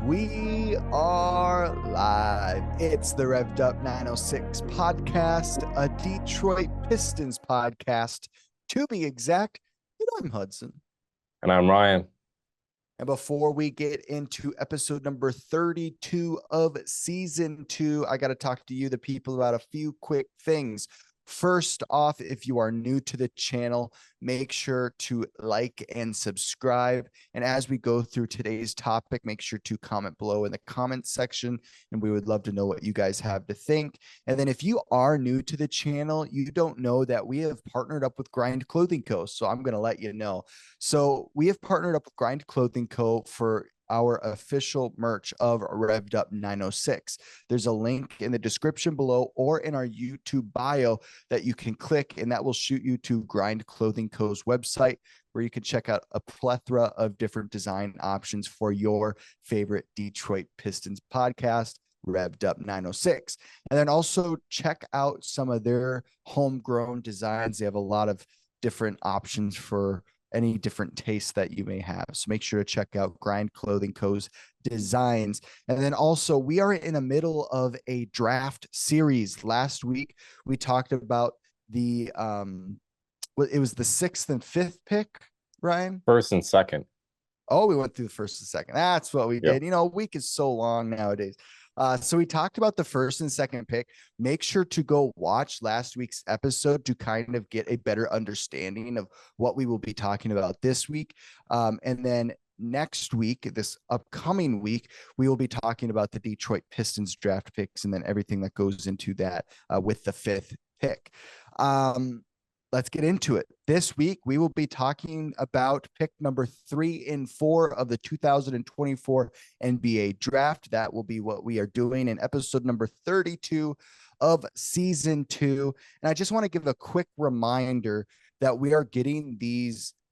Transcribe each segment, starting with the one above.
We are live. It's the Revved Up 906 podcast, a Detroit Pistons podcast, to be exact. And I'm Hudson. And I'm Ryan. And before we get into episode number 32 of season 2, I got to talk to you, the people, about a few quick things. First off, if you are new to the channel, make sure to like and subscribe. And as we go through today's topic, make sure to comment below in the comment section, and we would love to know what you guys have to think. And then if you are new to the channel, you don't know that we have partnered up with Grind Clothing Co. So I'm going to let you know. So we have partnered up with Grind Clothing Co. for our official merch of Revved Up 906. There's a link in the description below or in our YouTube bio that you can click, and that will shoot you to Grind Clothing Co.'s website, where you can check out a plethora of different design options for your favorite Detroit Pistons podcast, Revved Up 906. And then also check out some of their homegrown designs. They have a lot of different options for any different tastes that you may have. So make sure to check out Grind Clothing Co.'s designs. And then also, we are in the middle of a draft series. Last week, we talked about it was the 6th and 5th pick, Ryan? First and second. Oh, we went through the first and second. That's what we did. You know, a week is so long nowadays. So we talked about the first and second pick. Make sure to go watch last week's episode to kind of get a better understanding of what we will be talking about this week. And then next week, this upcoming week, we will be talking about the Detroit Pistons draft picks and then everything that goes into that with the 5th pick. Let's get into it. This week, we will be talking about pick number 3 and 4 of the 2024 NBA draft. That will be what we are doing in episode number 32 of season 2. And I just want to give a quick reminder that we are getting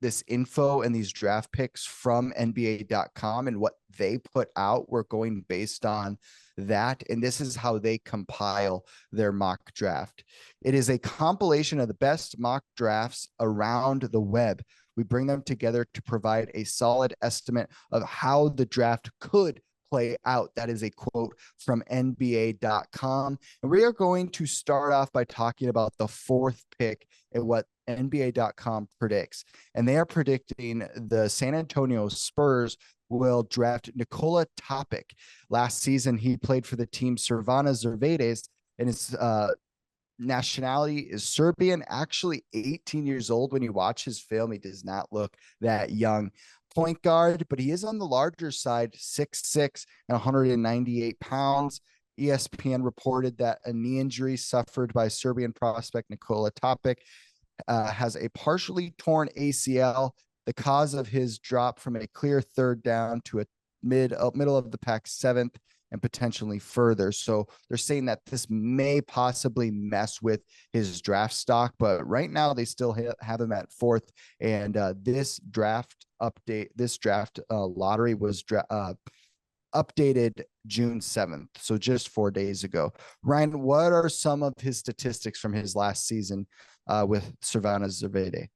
this info and these draft picks from NBA.com, and what they put out, we're going based on that. And this is how they compile their mock draft. It is a compilation of the best mock drafts around the web. We bring them together to provide a solid estimate of how the draft could play out. That is a quote from NBA.com. And we are going to start off by talking about the 4th pick and what NBA.com predicts. And they are predicting the San Antonio Spurs will draft Nikola Topic. Last season, he played for the team Crvena Zvezda, and his nationality is Serbian, actually 18 years old. When you watch his film, he does not look that young. Point guard, but he is on the larger side, 6'6" and 198 pounds. ESPN reported that a knee injury suffered by Serbian prospect Nikola Topic has a partially torn ACL, the cause of his drop from a clear 3rd down to a middle of the pack 7th and potentially further. So they're saying that this may possibly mess with his draft stock, but right now they still have him at 4th. And this draft lottery was updated June 7th. So just 4 days ago. Ryan, what are some of his statistics from his last season with Crvena Zvezda?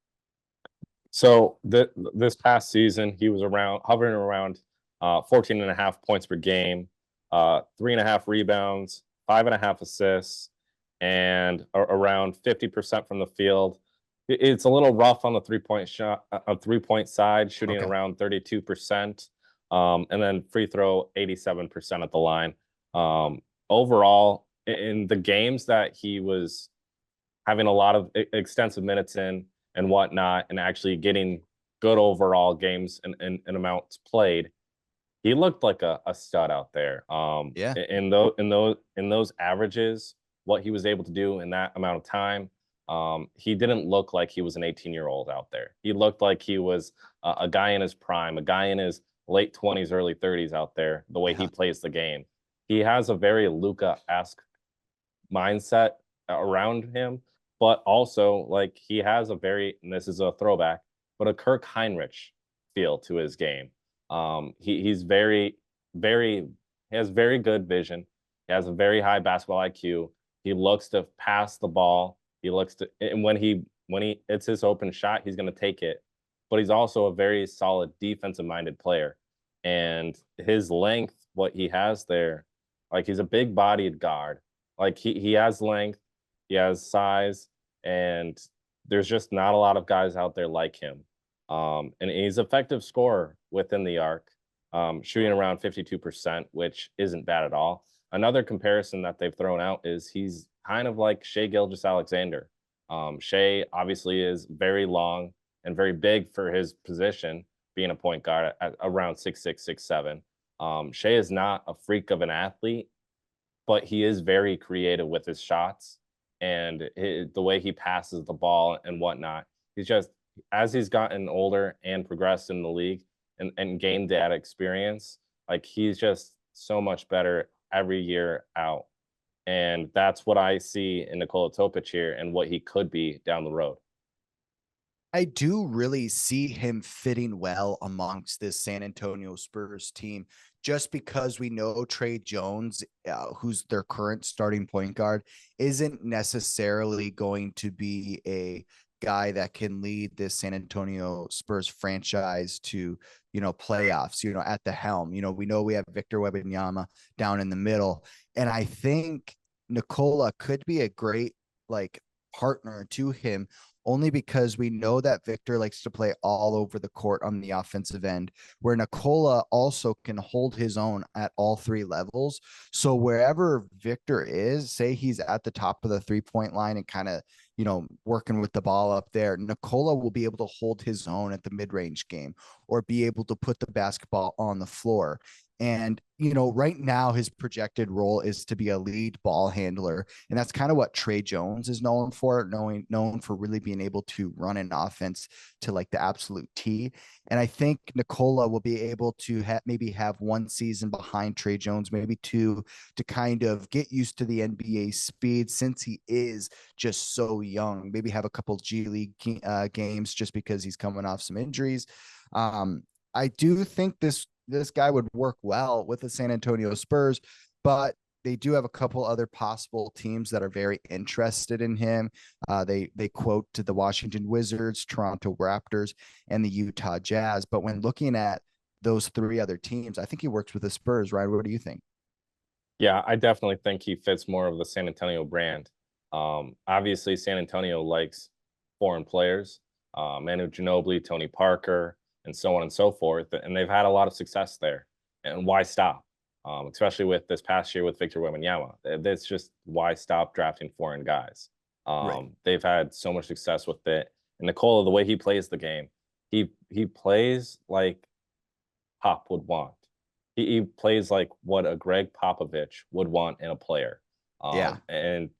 So this past season, he was hovering around 14.5 points per game, 3.5 rebounds, 5.5 assists, and around 50% from the field. It's a little rough on the 3-point side, shooting around 32%, and then free throw 87% at the line. Overall, in the games that he was having a lot of extensive minutes in and whatnot, and actually getting good overall games and amounts played, he looked like a stud out there. In those averages, what he was able to do in that amount of time, he didn't look like he was an 18-year-old out there. He looked like he was a guy in his prime, a guy in his late 20s, early 30s out there, the way he plays the game. He has a very Luka-esque mindset around him, but also, like, he has a very, and this is a throwback, but a Kirk Heinrich feel to his game. He's very, he has very good vision. He has a very high basketball IQ. He looks to pass the ball. He looks to, and when it's his open shot, he's going to take it. But he's also a very solid defensive-minded player. And his length what he has there, like he's a big bodied guard. Like he has length, he has size, and there's just not a lot of guys out there like him. And he's effective scorer within the arc, shooting around 52%, which isn't bad at all. Another comparison that they've thrown out is he's kind of like Shea Gilgeous-Alexander. Shea obviously is very long and very big for his position, being a point guard at around 6'6", 6'7". Shea is not a freak of an athlete, but he is very creative with his shots and the way he passes the ball and whatnot. He's just, as he's gotten older and progressed in the league and gained that experience, like he's just so much better every year out. And that's what I see in Nikola Topic here and what he could be down the road. I do really see him fitting well amongst this San Antonio Spurs team, just because we know Trey Jones, who's their current starting point guard, isn't necessarily going to be a guy that can lead this San Antonio Spurs franchise to, playoffs, at the helm. We know we have Victor Wembanyama down in the middle. And I think Nikola could be a great partner to him, only because we know that Victor likes to play all over the court on the offensive end, where Nikola also can hold his own at all three levels. So wherever Victor is, say he's at the top of the 3-point line and kind of, working with the ball up there, Nikola will be able to hold his own at the mid-range game or be able to put the basketball on the floor. And, right now his projected role is to be a lead ball handler. And that's kind of what Trey Jones is known for, known for really being able to run an offense to the absolute T. And I think Nikola will be able to maybe have one season behind Trey Jones, maybe two, to kind of get used to the NBA speed, since he is just so young. Maybe have a couple G League games just because he's coming off some injuries. I do think this guy would work well with the San Antonio Spurs, but they do have a couple other possible teams that are very interested in him. They quote to the Washington Wizards, Toronto Raptors, and the Utah Jazz. But when looking at those three other teams, I think he works with the Spurs, right? What do you think? Yeah, I definitely think he fits more of the San Antonio brand. Obviously, San Antonio likes foreign players, Manu Ginobili, Tony Parker, and so on and so forth. And they've had a lot of success there. And why stop? Especially with this past year with Victor Wembanyama. That's just why stop drafting foreign guys. Right. They've had so much success with it. And Nikola, the way he plays the game, he plays like Pop would want. He plays like what a Greg Popovich would want in a player. Yeah. And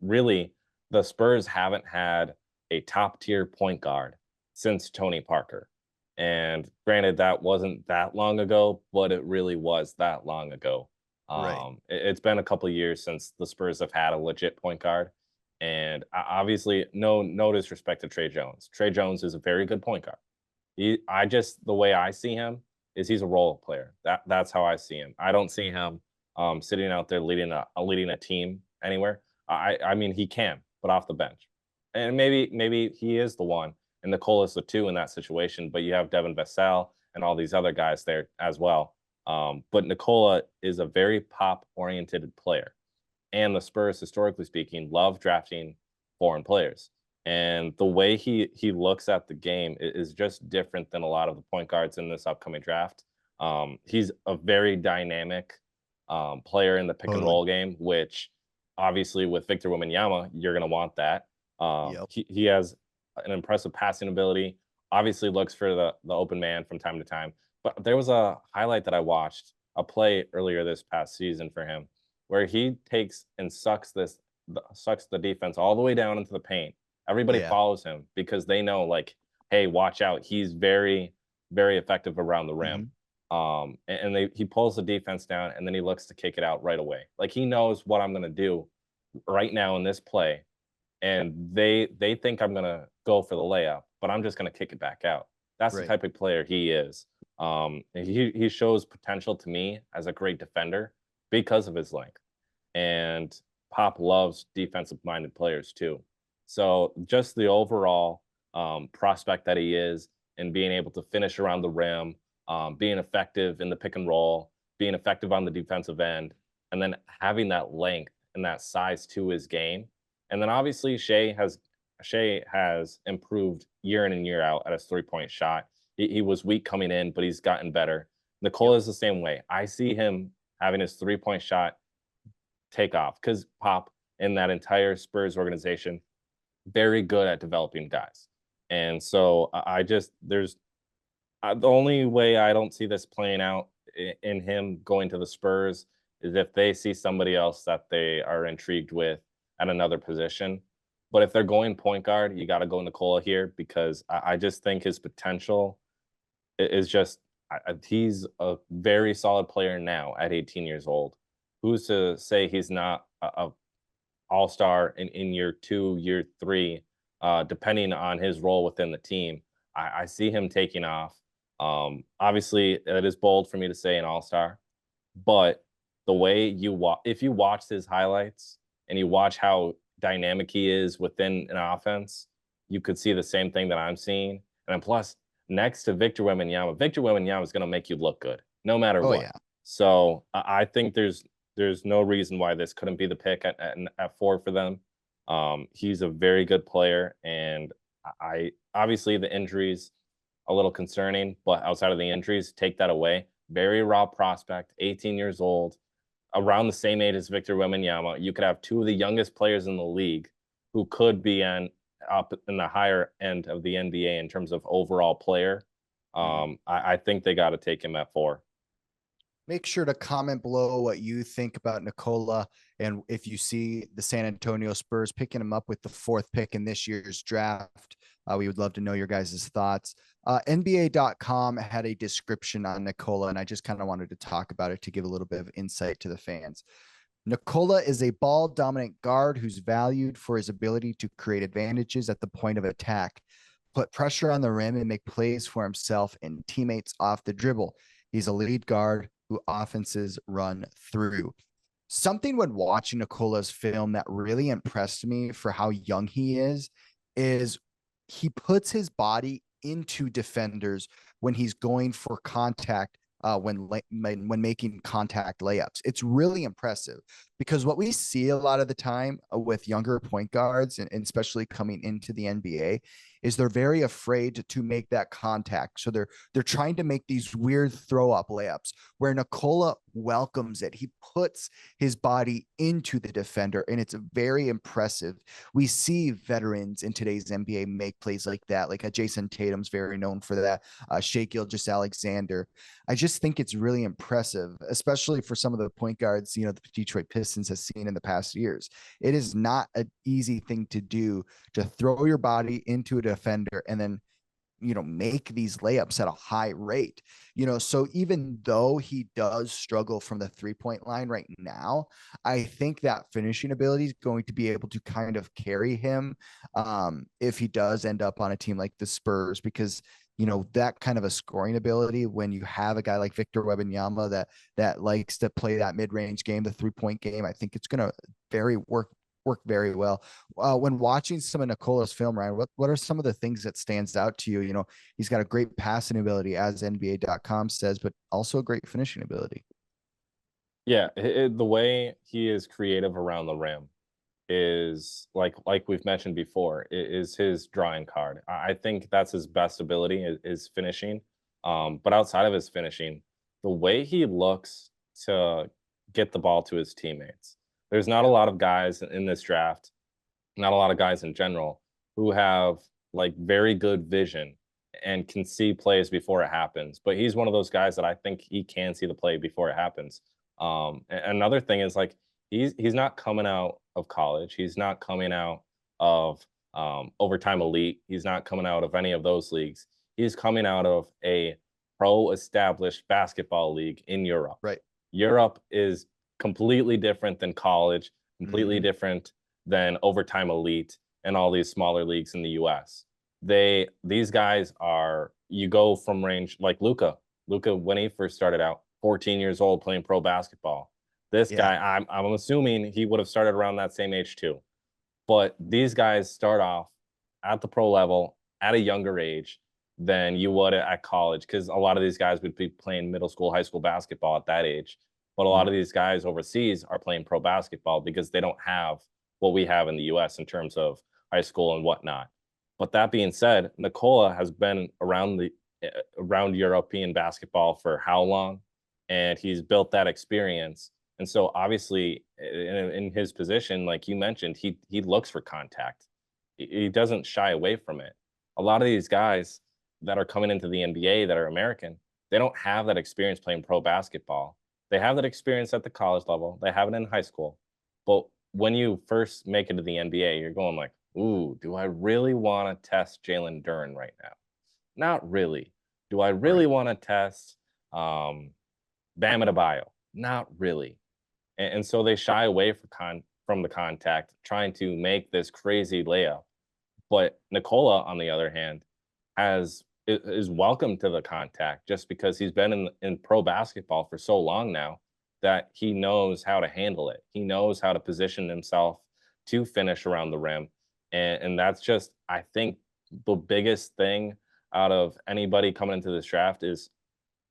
really, the Spurs haven't had a top tier point guard since Tony Parker. And granted, that wasn't that long ago, but it really was that long ago. Right. It's been a couple of years since the Spurs have had a legit point guard. And obviously, no disrespect to Trey Jones. Trey Jones is a very good point guard. The way I see him is he's a role player. That's how I see him. I don't see him sitting out there leading a team anywhere. I mean, he can, but off the bench. And maybe he is the one. And Nikola's the two in that situation, but you have Devin Vassell and all these other guys there as well. But Nikola is a very pop-oriented player. And the Spurs, historically speaking, love drafting foreign players. And the way he looks at the game is just different than a lot of the point guards in this upcoming draft. He's a very dynamic player in the pick and roll game, which obviously with Victor Wembanyama, you're going to want that. He has an impressive passing ability, obviously looks for the open man from time to time. But there was a highlight that I watched, a play earlier this past season for him, where he takes and sucks the defense all the way down into the paint. Everybody follows him because they know, like, hey, watch out. He's very, very effective around the rim. And he pulls the defense down, and then he looks to kick it out right away. Like, he knows what I'm going to do right now in this play. And they think I'm going to go for the layup, but I'm just going to kick it back out. That's the type of player he is. He shows potential to me as a great defender because of his length. And Pop loves defensive-minded players too. So just the overall prospect that he is, and being able to finish around the rim, being effective in the pick and roll, being effective on the defensive end, and then having that length and that size to his game. And then obviously Shea has improved year in and year out at his 3-point shot. He was weak coming in, but he's gotten better. Nikola is the same way. I see him having his 3-point shot take off because Pop and that entire Spurs organization, very good at developing guys. And so the only way I don't see this playing out in him going to the Spurs is if they see somebody else that they are intrigued with at another position. But if they're going point guard, you got to go Nikola here because I just think his potential is just he's a very solid player now at 18 years old. Who's to say he's not a all-star in year 2, year 3, depending on his role within the team. I see him taking off. Obviously, it is bold for me to say an all-star, but the way if you watch his highlights and you watch how dynamic he is within an offense, you could see the same thing that I'm seeing. And then plus, next to Victor Wembanyama is going to make you look good no matter what. Yeah. So I think there's no reason why this couldn't be the pick at 4 for them. He's a very good player, and obviously the injuries a little concerning, but outside of the injuries, take that away. Very raw prospect, 18 years old, around the same age as Victor Wembanyama. You could have 2 of the youngest players in the league who could be up in the higher end of the NBA in terms of overall player. I think they got to take him at 4. Make sure to comment below what you think about Nikola, and if you see the San Antonio Spurs picking him up with the 4th pick in this year's draft. We would love to know your guys' thoughts. NBA.com had a description on Nikola, and I just kind of wanted to talk about it to give a little bit of insight to the fans. Nikola is a ball-dominant guard who's valued for his ability to create advantages at the point of attack, put pressure on the rim, and make plays for himself and teammates off the dribble. He's a lead guard who offenses run through. Something when watching Nikola's film that really impressed me for how young he is he puts his body into defenders when he's going for contact, when making contact layups. It's really impressive because what we see a lot of the time with younger point guards, and especially coming into the NBA, is they're very afraid to make that contact. So they're trying to make these weird throw up layups where Nikola welcomes it. He puts his body into the defender, and it's very impressive. We see veterans in today's NBA make plays like that, like Jason Tatum's very known for that. Shai Gilgeous-Alexander. I just think it's really impressive, especially for some of the point guards, the Detroit Pistons has seen in the past years. It is not an easy thing to do, to throw your body into a defender and then make these layups at a high rate. So even though he does struggle from the 3-point line right now, I think that finishing ability is going to be able to kind of carry him if he does end up on a team like the Spurs, because that kind of a scoring ability, when you have a guy like Victor Wembanyama that likes to play that mid-range game, the 3-point game, I think it's going to work very well. When watching some of Nikola's film, Ryan, what are some of the things that stands out to you? He's got a great passing ability, as NBA.com says, but also a great finishing ability. Yeah, the way he is creative around the rim is like we've mentioned before, is his drawing card. I think that's his best ability is finishing. But outside of his finishing, the way he looks to get the ball to his teammates. There's not a lot of guys in this draft, not a lot of guys in general, who have like very good vision and can see plays before it happens. But he's one of those guys that I think he can see the play before it happens. Another thing is like he's not coming out of college. He's not coming out of Overtime Elite. He's not coming out of any of those leagues. He's coming out of a pro-established basketball league in Europe. Right. Europe is completely different than college, completely different than Overtime Elite and all these smaller leagues in the US. These guys are, you go from range like Luka, when he first started out, 14 years old playing pro basketball. This guy, I'm assuming he would have started around that same age too. But these guys start off at the pro level at a younger age. than you would at college, because a lot of these guys would be playing middle school, high school basketball at that age. But a lot of these guys overseas are playing pro basketball because they don't have what we have in the US in terms of high school and whatnot. But that being said, Nikola has been around European basketball for how long? And he's built that experience. And so obviously in his position, like you mentioned, he looks for contact. He doesn't shy away from it. A lot of these guys that are coming into the NBA that are American, they don't have that experience playing pro basketball. They have that experience at the college level. They have it in high school. But when you first make it to the NBA, you're going like, ooh, do I really want to test Jalen Duren right now? Not really. Do I really want to test Bam Adebayo? Not really. And so they shy away from the contact, trying to make this crazy layup. But Nikola, on the other hand, is welcome to the contact just because he's been in pro basketball for so long now that he knows how to handle it. He knows how to position himself to finish around the rim. And that's just, I think, the biggest thing out of anybody coming into this draft is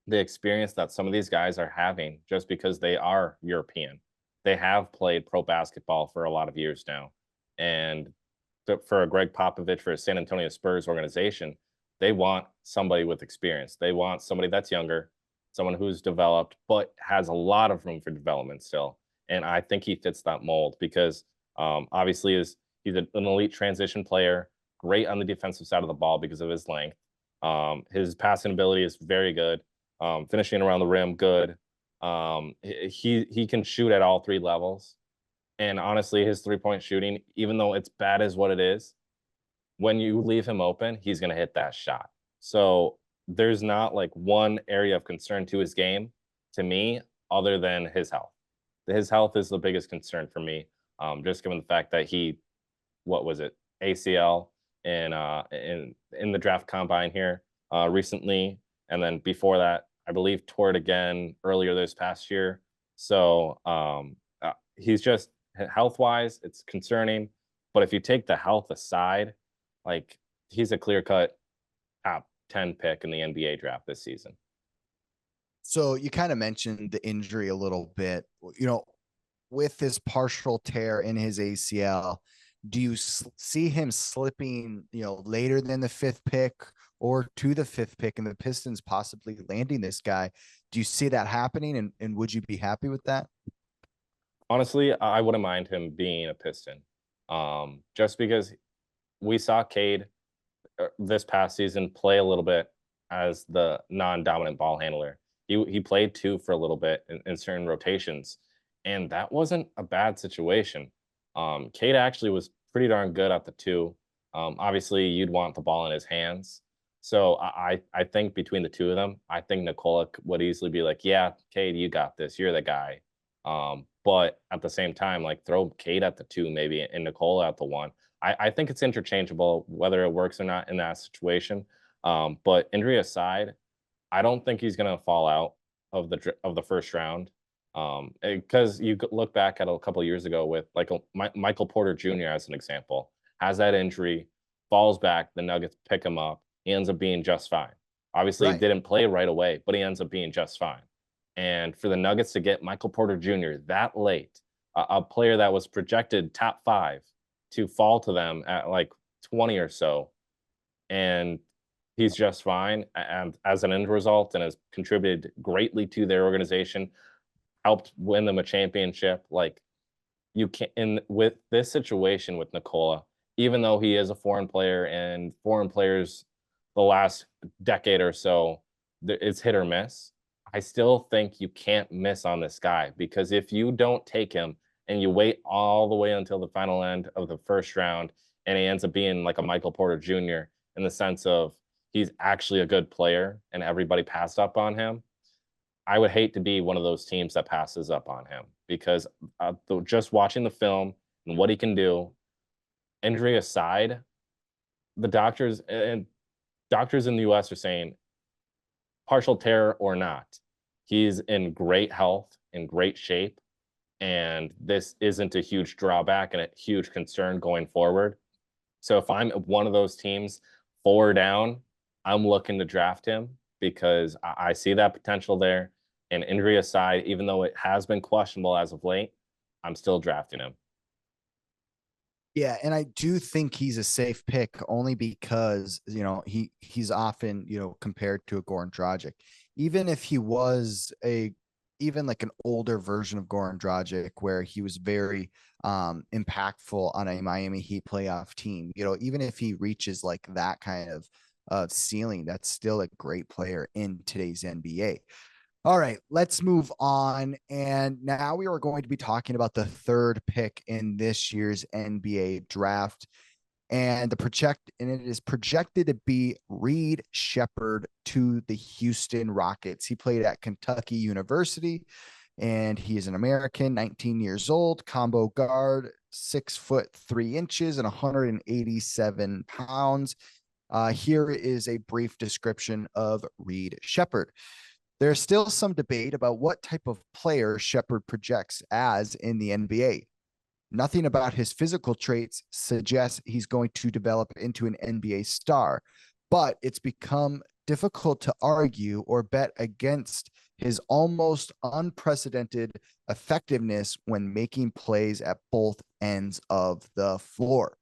the experience that some of these guys are having just because they are European. They have played pro basketball for a lot of years now. And for a Greg Popovich, for a San Antonio Spurs organization, they want somebody with experience. They want somebody that's younger, someone who's developed, but has a lot of room for development still. And I think he fits that mold because obviously he's an elite transition player, great on the defensive side of the ball because of his length. His passing ability is very good. Finishing around the rim, good. He can shoot at all three levels. And honestly, his three-point shooting, even though it's bad as what it is, when you leave him open, he's going to hit that shot. So there's not like one area of concern to his game, to me, other than his health. His health is the biggest concern for me, just given the fact that what was it, ACL in the draft combine here recently, and then before that, I believe tore it again earlier this past year. So he's just health-wise, it's concerning. But if you take the health aside, like he's a clear-cut top 10 pick in the NBA draft this season. So you kind of mentioned the injury a little bit, with this partial tear in his ACL. Do you see him slipping, later than the 5th pick or to the 5th pick and the Pistons possibly landing this guy? Do you see that happening? And would you be happy with that? Honestly, I wouldn't mind him being a Piston. Just because we saw Cade this past season play a little bit as the non-dominant ball handler. He played 2 for a little bit in certain rotations, and that wasn't a bad situation. Cade actually was pretty darn good at the 2. Obviously, you'd want the ball in his hands. So I think between the two of them, I think Nikola would easily be like, yeah, Cade, you got this. You're the guy. But at the same time, like throw Cade at the 2 maybe and Nikola at the 1. I think it's interchangeable whether it works or not in that situation. But injury aside, I don't think he's going to fall out of the first round. Because you look back at a couple of years ago with like Michael Porter Jr. as an example, has that injury, falls back, the Nuggets pick him up, he ends up being just fine. Obviously, he didn't play right away, but he ends up being just fine. And for the Nuggets to get Michael Porter Jr. that late, a player that was projected top 5, to fall to them at like 20 or so, and he's just fine, and as an end result, and has contributed greatly to their organization, helped win them a championship. Like you can, with this situation with Nikola, even though he is a foreign player and foreign players the last decade or so, it's hit or miss. I still think you can't miss on this guy, because if you don't take him and you wait all the way until the final end of the first round and he ends up being like a Michael Porter Jr. in the sense of he's actually a good player and everybody passed up on him, I would hate to be one of those teams that passes up on him, because just watching the film and what he can do, injury aside, the doctors in the US are saying partial tear or not, he's in great health, in great shape, and this isn't a huge drawback and a huge concern going forward. So if I'm one of those teams 4 down, I'm looking to draft him because I see that potential there. And injury aside, even though it has been questionable as of late, I'm still drafting him. Yeah, and I do think he's a safe pick only because, he's often, compared to a Goran Dragic. Even if he was even like an older version of Goran Dragic where he was very impactful on a Miami Heat playoff team, even if he reaches like that kind of ceiling, that's still a great player in today's NBA. All right, let's move on. And now we are going to be talking about the third pick in this year's NBA draft. And it is projected to be Reed Sheppard to the Houston Rockets. He played at Kentucky University, and he is an American, 19 years old, combo guard, 6'3" and 187 pounds. Here is a brief description of Reed Sheppard. There's still some debate about what type of player Sheppard projects as in the NBA. Nothing about his physical traits suggests he's going to develop into an NBA star, but it's become difficult to argue or bet against his almost unprecedented effectiveness when making plays at both ends of the floor.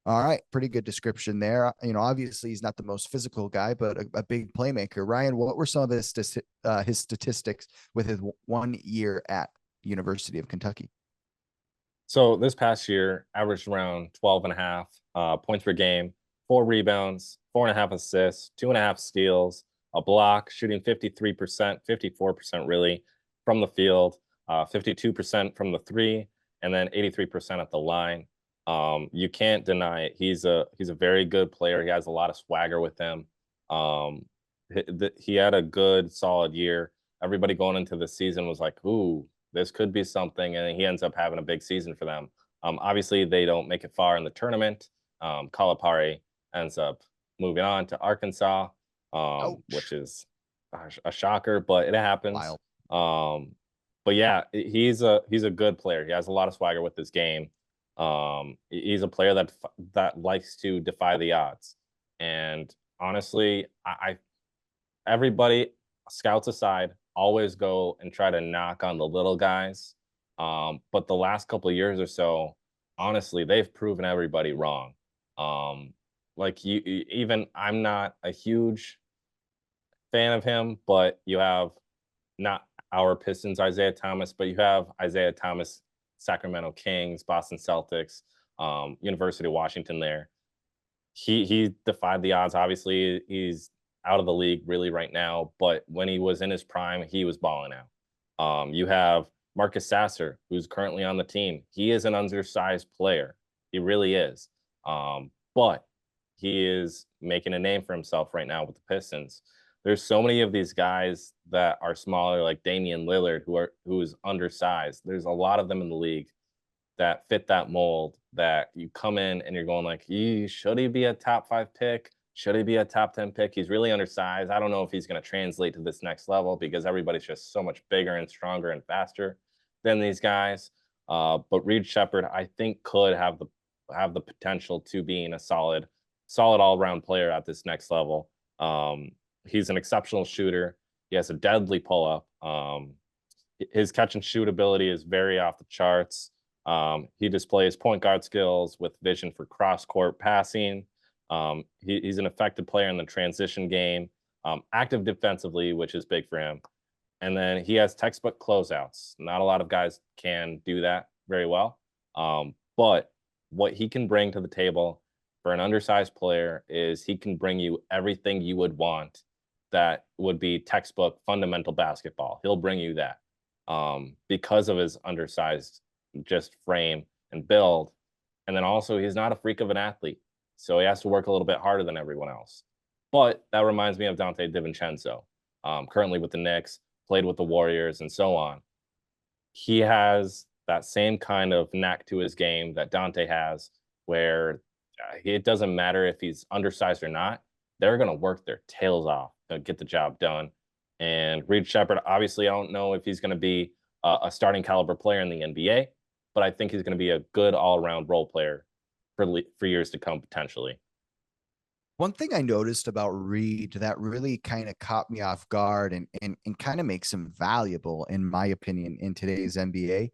All right, pretty good description there. Obviously he's not the most physical guy, but a big playmaker. Ryan, what were some of his statistics with his 1 year at University of Kentucky? So this past year, averaged around 12.5 points per game, 4 rebounds, 4.5 assists, 2.5 steals, a block, shooting 53%, 54% really from the field, 52% from the three, and then 83% at the line. You can't deny it. He's a very good player. He has a lot of swagger with him. He had a good, solid year. Everybody going into the season was like, "Ooh, this could be something," and he ends up having a big season for them. Obviously, they don't make it far in the tournament. Calipari ends up moving on to Arkansas, which is a shocker, but it happens. But yeah, he's a good player. He has a lot of swagger with his game. He's a player that likes to defy the odds. And honestly, everybody, scouts aside, always go and try to knock on the little guys. But the last couple of years or so, honestly, they've proven everybody wrong. Like even I'm not a huge fan of him, but you have not our Pistons, Isaiah Thomas, but you have Isaiah Thomas, Sacramento Kings, Boston Celtics, University of Washington there. He defied the odds. Obviously, he's out of the league really right now, but when he was in his prime, he was balling out. You have Marcus Sasser, who's currently on the team. He is an undersized player. He really is. But he is making a name for himself right now with the Pistons. There's so many of these guys that are smaller, like Damian Lillard, who is undersized. There's a lot of them in the league that fit that mold, that you come in and you're going like, should he be a top 5 pick? Should he be a top 10 pick? He's really undersized. I don't know if he's going to translate to this next level because everybody's just so much bigger and stronger and faster than these guys. But Reed Sheppard, I think, could have the potential to being a solid all-around player at this next level. He's an exceptional shooter. He has a deadly pull-up. His catch and shoot ability is very off the charts. He displays point guard skills with vision for cross-court passing. He's an effective player in the transition game, active defensively, which is big for him. And then he has textbook closeouts. Not a lot of guys can do that very well. But what he can bring to the table for an undersized player is he can bring you everything you would want that would be textbook fundamental basketball. He'll bring you that because of his undersized just frame and build. And then also he's not a freak of an athlete, so he has to work a little bit harder than everyone else. But that reminds me of Dante DiVincenzo, currently with the Knicks, played with the Warriors and so on. He has that same kind of knack to his game that Dante has, where it doesn't matter if he's undersized or not, they're going to work their tails off to get the job done. And Reed Sheppard, obviously, I don't know if he's going to be a starting caliber player in the NBA, but I think he's going to be a good all-around role player for years to come, potentially. One thing I noticed about Reed that really kind of caught me off guard and kind of makes him valuable, in my opinion, in today's NBA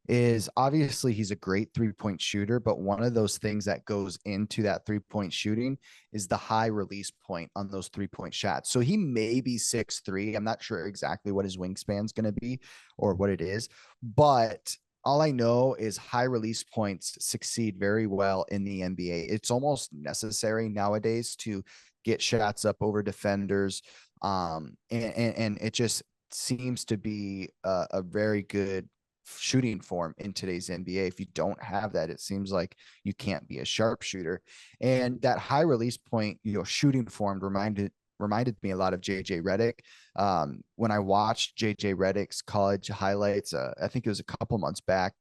is obviously he's a great 3-point shooter, but one of those things that goes into that 3-point shooting is the high release point on those 3-point shots. So he may be 6'3". I'm not sure exactly what his wingspan is going to be or what it is, but all I know is high release points succeed very well in the NBA. It's almost necessary nowadays to get shots up over defenders. And it just seems to be a very good shooting form in today's NBA. If you don't have that, it seems like you can't be a sharpshooter. And that high release point, shooting form reminded me a lot of JJ Redick. When I watched JJ Redick's college highlights, I think it was a couple months back.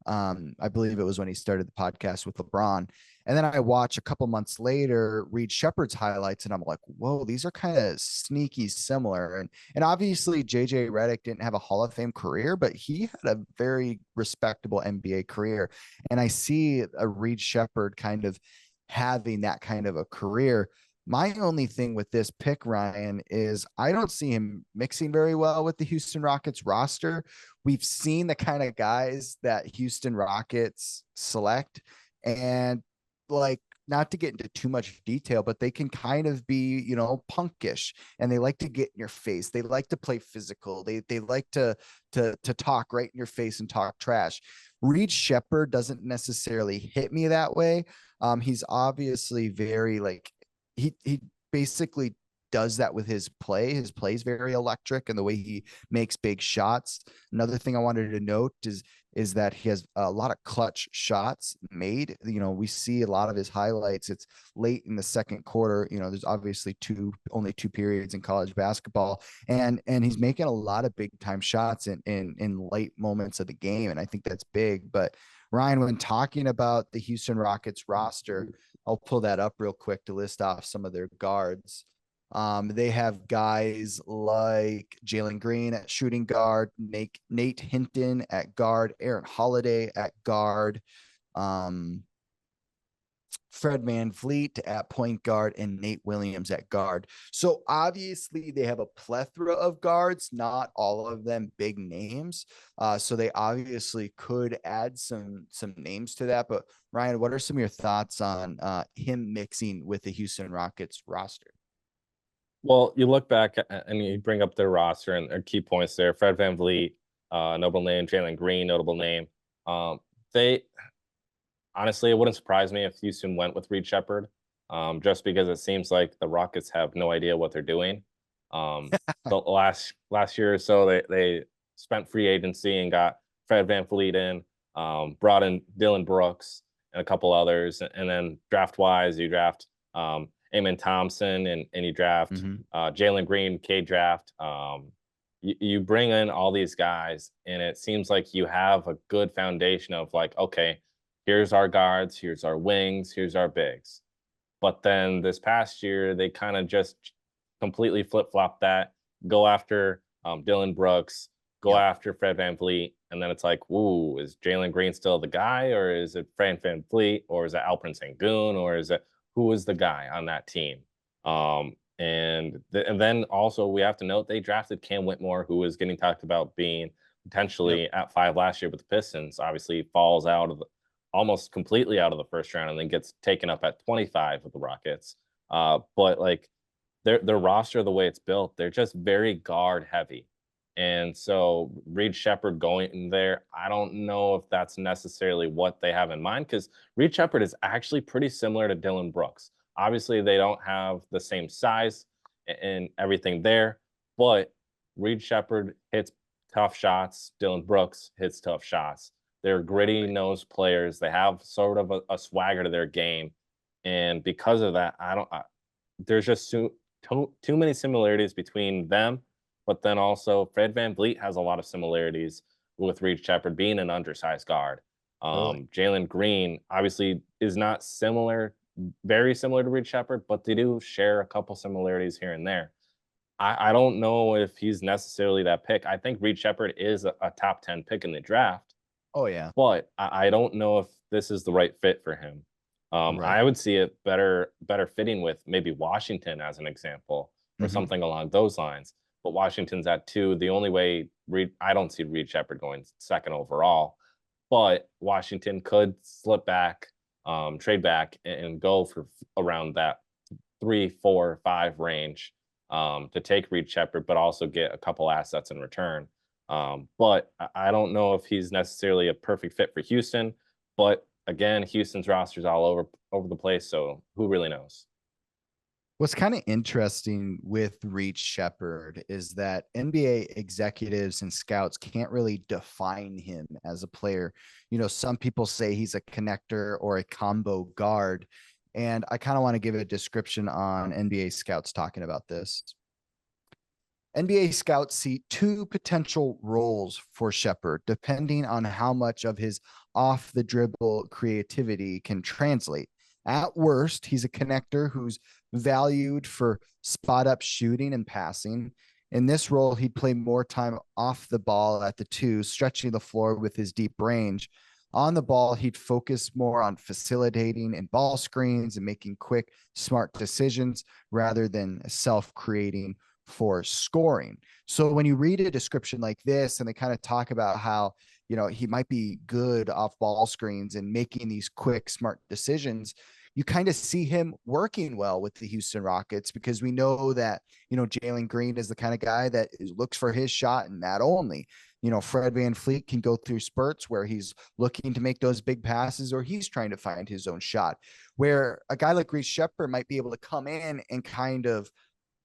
I believe it was when he started the podcast with LeBron. And then I watch a couple months later, read Sheppard's highlights, and I'm like, whoa, these are kind of sneaky similar. And obviously JJ Redick didn't have a Hall of Fame career, but he had a very respectable NBA career. And I see a Reed Sheppard kind of having that kind of a career. My only thing with this pick, Ryan, is I don't see him mixing very well with the Houston Rockets roster. We've seen the kind of guys that Houston Rockets select, and like, not to get into too much detail, but they can kind of be, punkish, and they like to get in your face. They like to play physical. They like to talk right in your face and talk trash. Reed Sheppard doesn't necessarily hit me that way. He's obviously very he basically does that with his play. His play is very electric, and the way he makes big shots. Another thing I wanted to note is that he has a lot of clutch shots made. We see a lot of his highlights. It's late in the second quarter. There's obviously only two periods in college basketball, and he's making a lot of big time shots in late moments of the game, and I think that's big. But Ryan, when talking about the Houston Rockets roster, I'll pull that up real quick to list off some of their guards. They have guys like Jalen Green at shooting guard, Nate Hinton at guard, Aaron Holiday at guard, Fred VanVleet at point guard, and Nate Williams at guard. So obviously they have a plethora of guards, not all of them big names. So they obviously could add some names to that. But Ryan, what are some of your thoughts on him mixing with the Houston Rockets roster? Well, you look back and you bring up their roster and their key points there. Fred VanVleet, notable name. Jalen Green, notable name. They honestly, it wouldn't surprise me if Houston went with Reed Sheppard, just because it seems like the Rockets have no idea what they're doing. The last year or so, they spent free agency and got Fred VanVleet in, brought in Dylan Brooks and a couple others, and then draft wise, you draft Amen Thompson and you draft Jalen Green, K-draft. You bring in all these guys, and it seems like you have a good foundation of like, okay, here's our guards, here's our wings, here's our bigs. But then this past year, they kind of just completely flip-flop that, go after Dylan Brooks, go after Fred VanVleet, and then it's like, ooh, is Jalen Green still the guy, or is it Fred VanVleet, or is it Alperen Sengun, or is it who is the guy on that team? And then also we have to note they drafted Cam Whitmore, who was getting talked about being potentially at 5 last year with the Pistons. Obviously falls out of almost completely out of the first round and then gets taken up at 25 with the Rockets. But like their roster, the way it's built, they're just very guard heavy. And so Reed Sheppard going in there, I don't know if that's necessarily what they have in mind, because Reed Sheppard is actually pretty similar to Dylan Brooks. Obviously, they don't have the same size and everything there, but Reed Sheppard hits tough shots. Dylan Brooks hits tough shots. They're gritty-nosed players. They have sort of a swagger to their game. And because of that, there's just too many similarities between them. But then also Fred VanVleet has a lot of similarities with Reed Sheppard being an undersized guard. Jalen Green obviously is not very similar to Reed Sheppard, but they do share a couple similarities here and there. I don't know if he's necessarily that pick. I think Reed Sheppard is a top 10 pick in the draft. Oh, yeah. But I don't know if this is the right fit for him. Right. I would see it better fitting with maybe Washington as an example, or Mhm. something along those lines. But Washington's at 2. The only way I don't see Reed Sheppard going second overall, but Washington could slip back, trade back, and go for around that 3, 4, 5 range, to take Reed Sheppard, but also get a couple assets in return. But I don't know if he's necessarily a perfect fit for Houston. But again, Houston's roster's all over the place, so who really knows? What's kind of interesting with Reed Sheppard is that NBA executives and scouts can't really define him as a player. Some people say he's a connector or a combo guard. And I kind of want to give a description on NBA scouts talking about this. NBA scouts see two potential roles for Sheppard, depending on how much of his off the dribble creativity can translate. At worst, he's a connector who's valued for spot up shooting and passing. In this role, he'd play more time off the ball at the 2, stretching the floor with his deep range. On the ball, he'd focus more on facilitating and ball screens and making quick, smart decisions rather than self creating for scoring. So when you read a description like this and they kind of talk about how, he might be good off ball screens and making these quick, smart decisions, you kind of see him working well with the Houston Rockets, because we know that, Jalen Green is the kind of guy that looks for his shot and that only. Fred VanVleet can go through spurts where he's looking to make those big passes or he's trying to find his own shot, where a guy like Reed Sheppard might be able to come in and kind of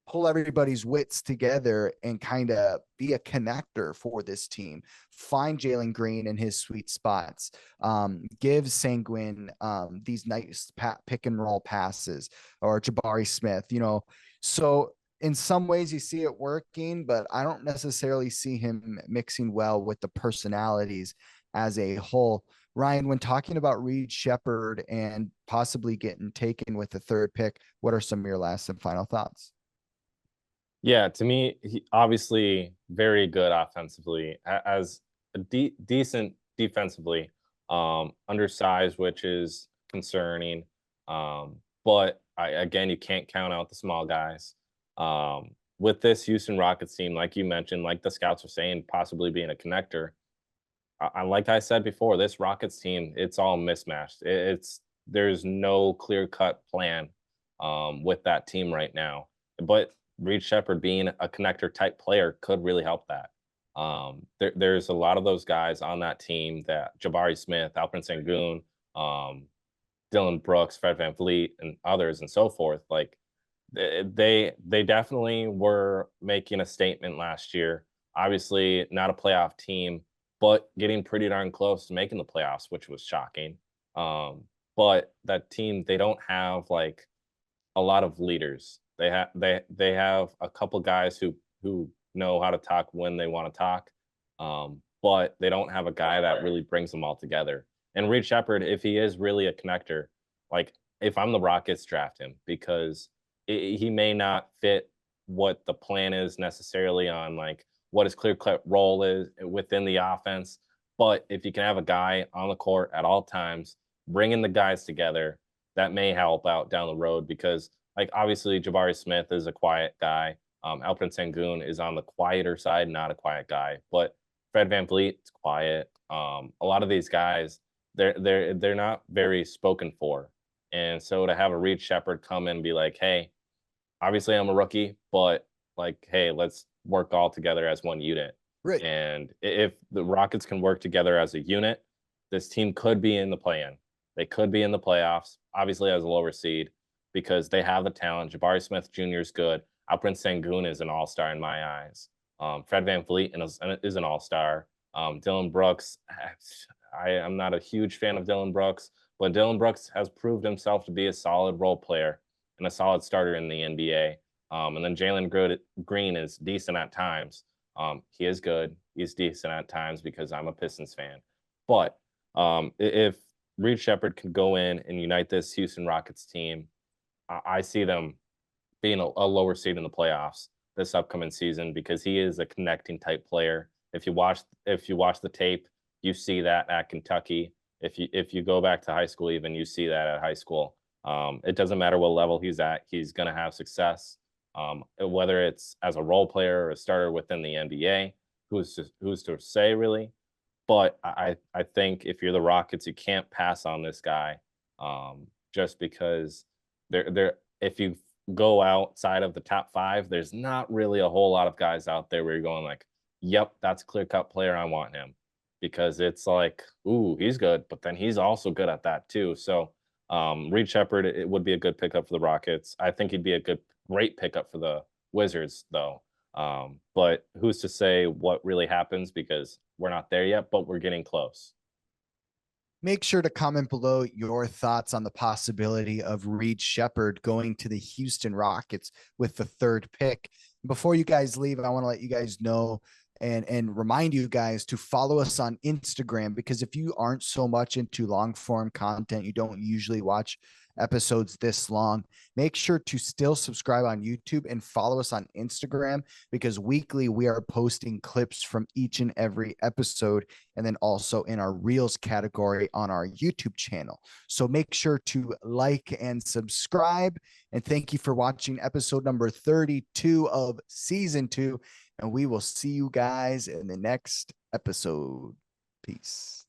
pull everybody's wits together and kind of be a connector for this team, find Jalen Green in his sweet spots, give Sanguine these nice pick and roll passes, or Jabari Smith, So in some ways you see it working, but I don't necessarily see him mixing well with the personalities as a whole. Ryan, when talking about Reed Sheppard and possibly getting taken with the 3rd pick, what are some of your last and final thoughts? Yeah, to me, he obviously very good offensively, as a decent defensively, undersized, which is concerning. But again, you can't count out the small guys. With this Houston Rockets team, like you mentioned, like the scouts are saying, possibly being a connector. Like I said before, this Rockets team, it's all mismatched. There's no clear cut plan, with that team right now. But Reed Sheppard being a connector type player could really help that. There's a lot of those guys on that team, that Jabari Smith, Alperen Sengun, Dylan Brooks, Fred VanVleet, and others and so forth. Like they definitely were making a statement last year. Obviously, not a playoff team, but getting pretty darn close to making the playoffs, which was shocking. But that team, they don't have like a lot of leaders. They have a couple guys who know how to talk when they want to talk, but they don't have a guy that really brings them all together. And Reed Sheppard, if he is really a connector, like if I'm the Rockets, draft him, because he may not fit what the plan is necessarily on like what his clear cut role is within the offense. But if you can have a guy on the court at all times, bringing the guys together, that may help out down the road, because like obviously Jabari Smith is a quiet guy. Alperen Sengun is on the quieter side, not a quiet guy. But Fred VanVleet is quiet. A lot of these guys, they're not very spoken for. And so to have a Reed Sheppard come in and be like, hey, obviously I'm a rookie, but like, hey, let's work all together as one unit. Right. And if the Rockets can work together as a unit, this team could be in the play-in. They could be in the playoffs, obviously as a lower seed, because they have the talent. Jabari Smith Jr. is good. Alperen Sengun is an all-star in my eyes. Fred VanVleet is an all-star. Dylan Brooks, I'm not a huge fan of Dylan Brooks, but Dylan Brooks has proved himself to be a solid role player and a solid starter in the NBA. And then Jalen Green is decent at times. He is good. He's decent at times because I'm a Pistons fan. But if Reed Sheppard can go in and unite this Houston Rockets team, I see them being a lower seed in the playoffs this upcoming season, because he is a connecting type player. If you watch the tape, you see that at Kentucky. If you go back to high school, even you see that at high school. It doesn't matter what level he's at, he's going to have success. Whether it's as a role player or a starter within the NBA, who's to say, really? But I think if you're the Rockets, you can't pass on this guy, just because if you go outside of the top 5, there's not really a whole lot of guys out there where you're going like, yep, that's a clear-cut player, I want him. Because it's like, ooh, he's good, but then he's also good at that too. So Reed Sheppard, it would be a good pickup for the Rockets. I think he'd be a great pickup for the Wizards, though. But who's to say what really happens, because we're not there yet, but we're getting close. Make sure to comment below your thoughts on the possibility of Reed Sheppard going to the Houston Rockets with the 3rd pick. Before you guys leave, I want to let you guys know and remind you guys to follow us on Instagram, because if you aren't so much into long form content, you don't usually watch episodes this long, make sure to still subscribe on YouTube and follow us on Instagram, because weekly we are posting clips from each and every episode, and then also in our Reels category on our YouTube channel. So make sure to like and subscribe, and thank you for watching episode number 32 of season 2, and we will see you guys in the next episode. Peace.